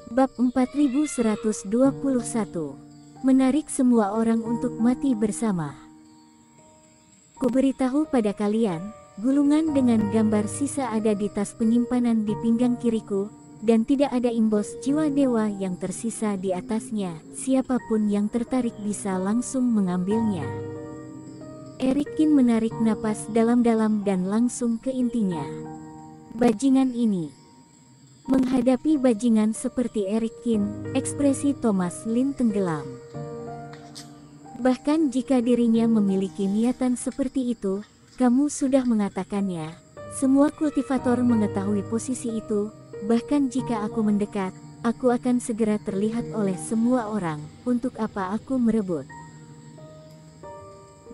Bab 4121. Menarik semua orang untuk mati bersama. Kuberitahu pada kalian, gulungan dengan gambar sisa ada di tas penyimpanan di pinggang kiriku, dan tidak ada imbos jiwa dewa yang tersisa di atasnya. Siapapun yang tertarik bisa langsung mengambilnya. Erikin menarik napas dalam-dalam dan langsung ke intinya. Bajingan ini. Menghadapi bajingan seperti Erikin, ekspresi Thomas Lin tenggelam. Bahkan jika dirinya memiliki niatan seperti itu, kamu sudah mengatakannya. Semua kultivator mengetahui posisi itu, bahkan jika aku mendekat, aku akan segera terlihat oleh semua orang. Untuk apa aku merebut?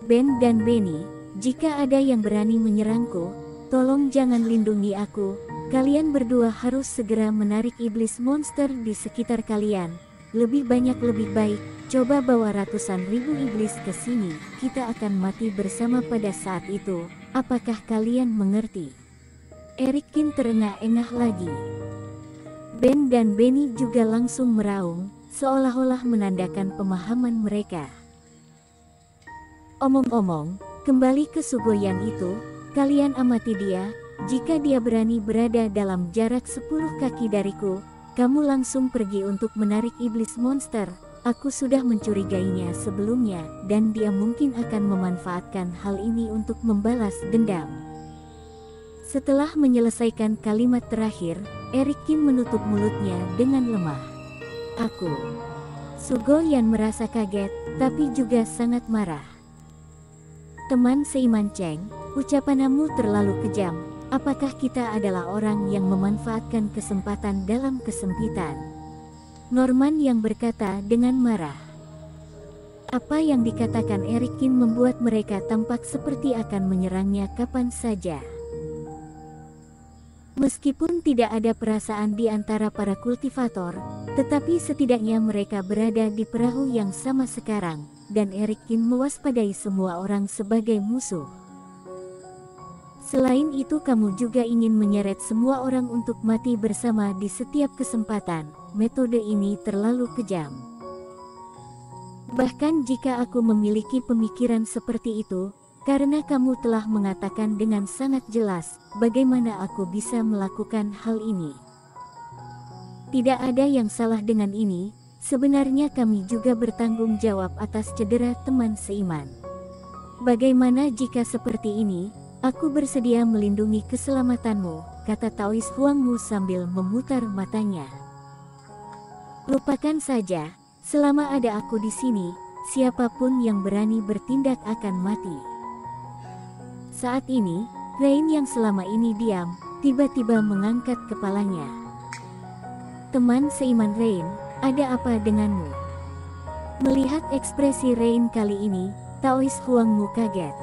Ben dan Benny, jika ada yang berani menyerangku, tolong jangan lindungi aku. Kalian berdua harus segera menarik iblis monster di sekitar kalian. Lebih banyak lebih baik. Coba bawa ratusan ribu iblis ke sini. Kita akan mati bersama pada saat itu. Apakah kalian mengerti? Erikin terengah-engah lagi. Ben dan Benny juga langsung meraung, seolah-olah menandakan pemahaman mereka. Omong-omong, kembali ke Sugoyan itu, kalian amati dia. Jika dia berani berada dalam jarak 10 kaki dariku, kamu langsung pergi untuk menarik iblis monster. Aku sudah mencurigainya sebelumnya, dan dia mungkin akan memanfaatkan hal ini untuk membalas dendam. Setelah menyelesaikan kalimat terakhir, Erikin menutup mulutnya dengan lemah. Aku. Sugoyan merasa kaget, tapi juga sangat marah. Teman seiman Cheng, ucapanmu terlalu kejam. Apakah kita adalah orang yang memanfaatkan kesempatan dalam kesempitan? Norman yang berkata dengan marah. Apa yang dikatakan Erikin membuat mereka tampak seperti akan menyerangnya kapan saja. Meskipun tidak ada perasaan di antara para kultivator, tetapi setidaknya mereka berada di perahu yang sama sekarang, dan Erikin mewaspadai semua orang sebagai musuh. Selain itu kamu juga ingin menyeret semua orang untuk mati bersama di setiap kesempatan. Metode ini terlalu kejam. Bahkan jika aku memiliki pemikiran seperti itu, karena kamu telah mengatakan dengan sangat jelas, bagaimana aku bisa melakukan hal ini. Tidak ada yang salah dengan ini, sebenarnya kami juga bertanggung jawab atas cedera teman seiman. Bagaimana jika seperti ini? Aku bersedia melindungi keselamatanmu, kata Taois Huangmu sambil memutar matanya. Lupakan saja, selama ada aku di sini, siapapun yang berani bertindak akan mati. Saat ini, Rain yang selama ini diam, tiba-tiba mengangkat kepalanya. Teman seiman Rain, ada apa denganmu? Melihat ekspresi Rain kali ini, Taois Huangmu kaget.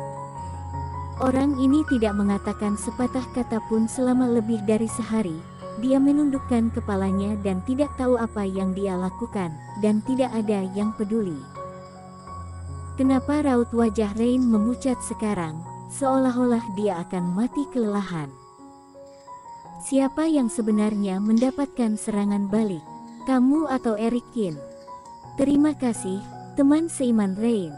Orang ini tidak mengatakan sepatah kata pun selama lebih dari sehari. Dia menundukkan kepalanya dan tidak tahu apa yang dia lakukan, dan tidak ada yang peduli. Kenapa raut wajah Rain memucat sekarang, seolah-olah dia akan mati kelelahan. Siapa yang sebenarnya mendapatkan serangan balik? Kamu atau Erikin? Terima kasih, teman seiman Rain.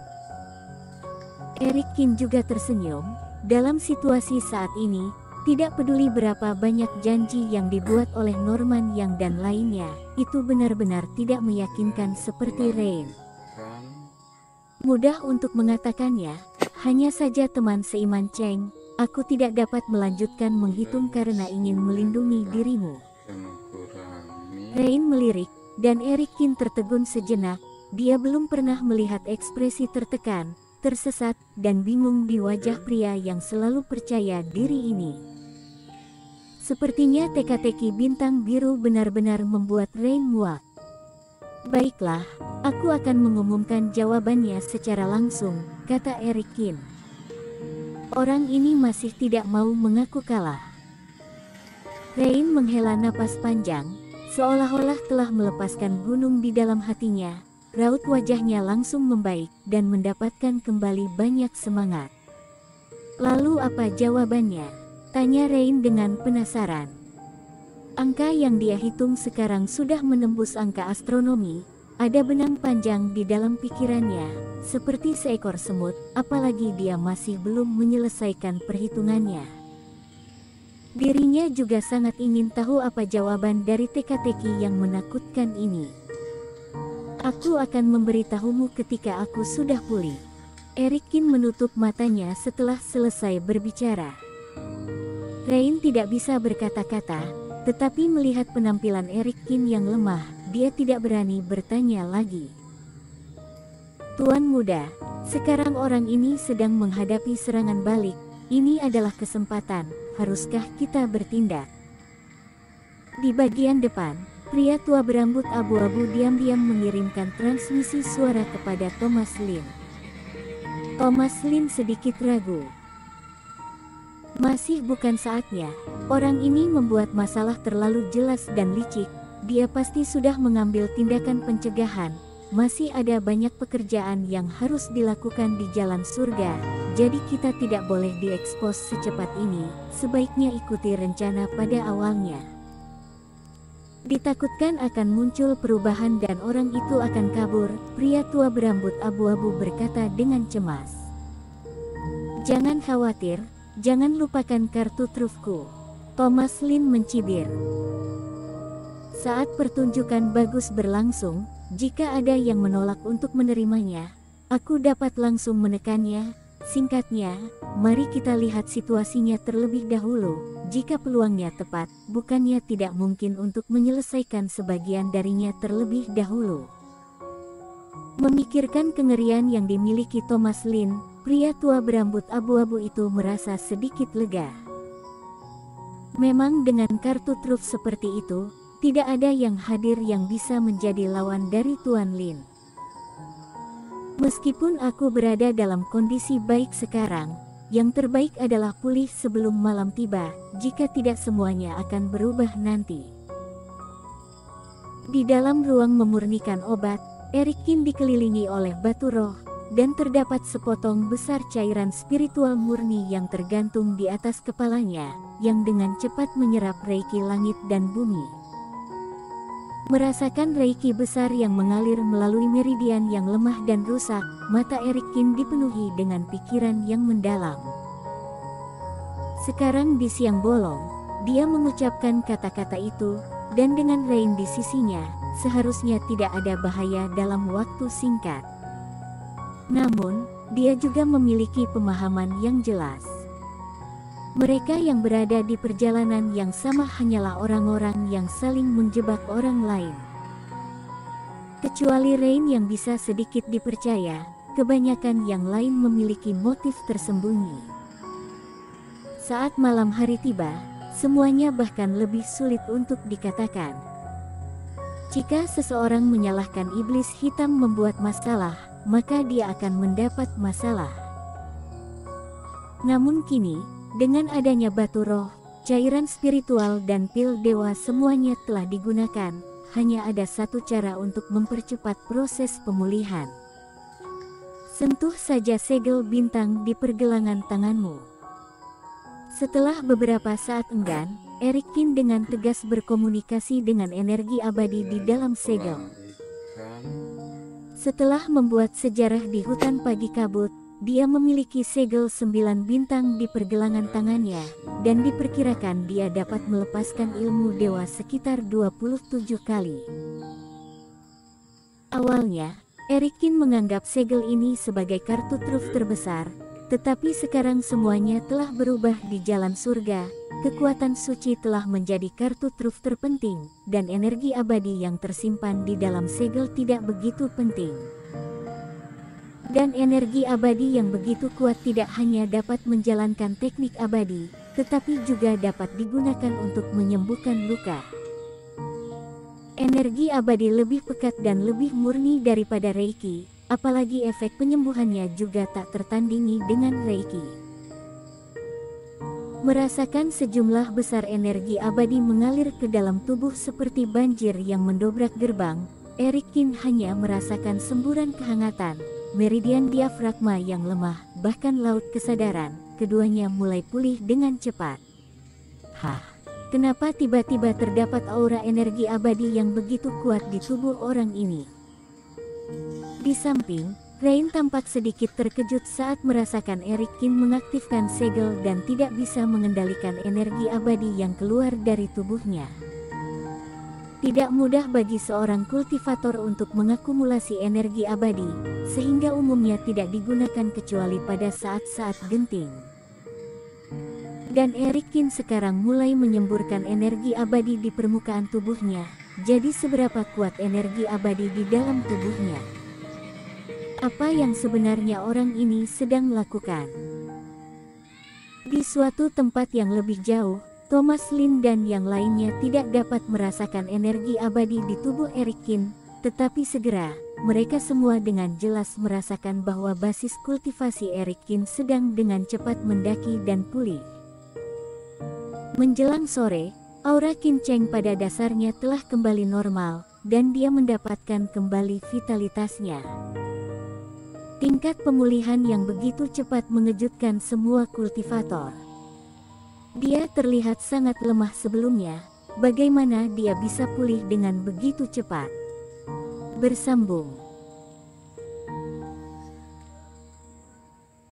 Erikin juga tersenyum. Dalam situasi saat ini, tidak peduli berapa banyak janji yang dibuat oleh Norman Yang dan lainnya, itu benar-benar tidak meyakinkan seperti Rain. Mudah untuk mengatakannya, hanya saja teman seiman Cheng, aku tidak dapat melanjutkan menghitung karena ingin melindungi dirimu. Rain melirik, dan Erikin tertegun sejenak. Dia belum pernah melihat ekspresi tertekan, tersesat, dan bingung di wajah pria yang selalu percaya diri ini. Sepertinya teka-teki bintang biru benar-benar membuat Rain muak. Baiklah, aku akan mengumumkan jawabannya secara langsung, kata Erikin. Orang ini masih tidak mau mengaku kalah. Rain menghela napas panjang, seolah-olah telah melepaskan gunung di dalam hatinya. Raut wajahnya langsung membaik dan mendapatkan kembali banyak semangat. Lalu apa jawabannya? Tanya Rain dengan penasaran. Angka yang dia hitung sekarang sudah menembus angka astronomi. Ada benang panjang di dalam pikirannya, seperti seekor semut, apalagi dia masih belum menyelesaikan perhitungannya. Dirinya juga sangat ingin tahu apa jawaban dari teka-teki yang menakutkan ini. Aku akan memberitahumu ketika aku sudah pulih. Eric Kin menutup matanya setelah selesai berbicara. Rain tidak bisa berkata-kata, tetapi melihat penampilan Eric Kin yang lemah, dia tidak berani bertanya lagi. Tuan muda, sekarang orang ini sedang menghadapi serangan balik. Ini adalah kesempatan, haruskah kita bertindak? Di bagian depan, pria tua berambut abu-abu diam-diam mengirimkan transmisi suara kepada Thomas Lin. Thomas Lin sedikit ragu. Masih bukan saatnya. Orang ini membuat masalah terlalu jelas dan licik. Dia pasti sudah mengambil tindakan pencegahan. Masih ada banyak pekerjaan yang harus dilakukan di jalan surga. Jadi kita tidak boleh diekspos secepat ini. Sebaiknya ikuti rencana pada awalnya. Ditakutkan akan muncul perubahan dan orang itu akan kabur. Pria tua berambut abu-abu berkata dengan cemas. Jangan khawatir. Jangan lupakan kartu trufku. Thomas Lin mencibir. Saat pertunjukan bagus berlangsung, jika ada yang menolak untuk menerimanya, aku dapat langsung menekannya. Singkatnya, mari kita lihat situasinya terlebih dahulu. Jika peluangnya tepat, bukannya tidak mungkin untuk menyelesaikan sebagian darinya terlebih dahulu. Memikirkan kengerian yang dimiliki Thomas Lin, pria tua berambut abu-abu itu merasa sedikit lega. Memang dengan kartu truf seperti itu, tidak ada yang hadir yang bisa menjadi lawan dari Tuan Lin. Meskipun aku berada dalam kondisi baik sekarang, yang terbaik adalah pulih sebelum malam tiba, jika tidak semuanya akan berubah nanti. Di dalam ruang memurnikan obat, Eric Kin dikelilingi oleh batu roh, dan terdapat sepotong besar cairan spiritual murni yang tergantung di atas kepalanya, yang dengan cepat menyerap reiki langit dan bumi. Merasakan reiki besar yang mengalir melalui meridian yang lemah dan rusak, mata Eric Kin dipenuhi dengan pikiran yang mendalam. Sekarang di siang bolong, dia mengucapkan kata-kata itu, dan dengan Rain di sisinya, seharusnya tidak ada bahaya dalam waktu singkat. Namun, dia juga memiliki pemahaman yang jelas. Mereka yang berada di perjalanan yang sama hanyalah orang-orang yang saling menjebak orang lain. Kecuali Rain yang bisa sedikit dipercaya, kebanyakan yang lain memiliki motif tersembunyi. Saat malam hari tiba, semuanya bahkan lebih sulit untuk dikatakan. Jika seseorang menyalahkan iblis hitam membuat masalah, maka dia akan mendapat masalah. Namun kini, dengan adanya batu roh, cairan spiritual dan pil dewa semuanya telah digunakan, hanya ada satu cara untuk mempercepat proses pemulihan. Sentuh saja segel bintang di pergelangan tanganmu. Setelah beberapa saat enggan, Eric Kin dengan tegas berkomunikasi dengan energi abadi di dalam segel. Setelah membuat sejarah di hutan pagi kabut, dia memiliki segel 9 bintang di pergelangan tangannya, dan diperkirakan dia dapat melepaskan ilmu dewa sekitar 27 kali. Awalnya, Eric Kin menganggap segel ini sebagai kartu truf terbesar, tetapi sekarang semuanya telah berubah di jalan surga. Kekuatan suci telah menjadi kartu truf terpenting, dan energi abadi yang tersimpan di dalam segel tidak begitu penting. Dan energi abadi yang begitu kuat tidak hanya dapat menjalankan teknik abadi, tetapi juga dapat digunakan untuk menyembuhkan luka. Energi abadi lebih pekat dan lebih murni daripada reiki, apalagi efek penyembuhannya juga tak tertandingi dengan reiki. Merasakan sejumlah besar energi abadi mengalir ke dalam tubuh seperti banjir yang mendobrak gerbang, Eric Kin hanya merasakan semburan kehangatan, meridian diafragma yang lemah, bahkan laut kesadaran, keduanya mulai pulih dengan cepat. Kenapa tiba-tiba terdapat aura energi abadi yang begitu kuat di tubuh orang ini? Di samping, Rain tampak sedikit terkejut saat merasakan Erik Kin mengaktifkan segel dan tidak bisa mengendalikan energi abadi yang keluar dari tubuhnya. Tidak mudah bagi seorang kultivator untuk mengakumulasi energi abadi, sehingga umumnya tidak digunakan kecuali pada saat-saat genting. Dan Erik Kin sekarang mulai menyemburkan energi abadi di permukaan tubuhnya, jadi seberapa kuat energi abadi di dalam tubuhnya? Apa yang sebenarnya orang ini sedang lakukan? Di suatu tempat yang lebih jauh, Thomas Lin dan yang lainnya tidak dapat merasakan energi abadi di tubuh Erik Kin, tetapi segera, mereka semua dengan jelas merasakan bahwa basis kultivasi Erik Kin sedang dengan cepat mendaki dan pulih. Menjelang sore, aura Qin Cheng pada dasarnya telah kembali normal, dan dia mendapatkan kembali vitalitasnya. Tingkat pemulihan yang begitu cepat mengejutkan semua kultivator. Dia terlihat sangat lemah sebelumnya, bagaimana dia bisa pulih dengan begitu cepat? Bersambung.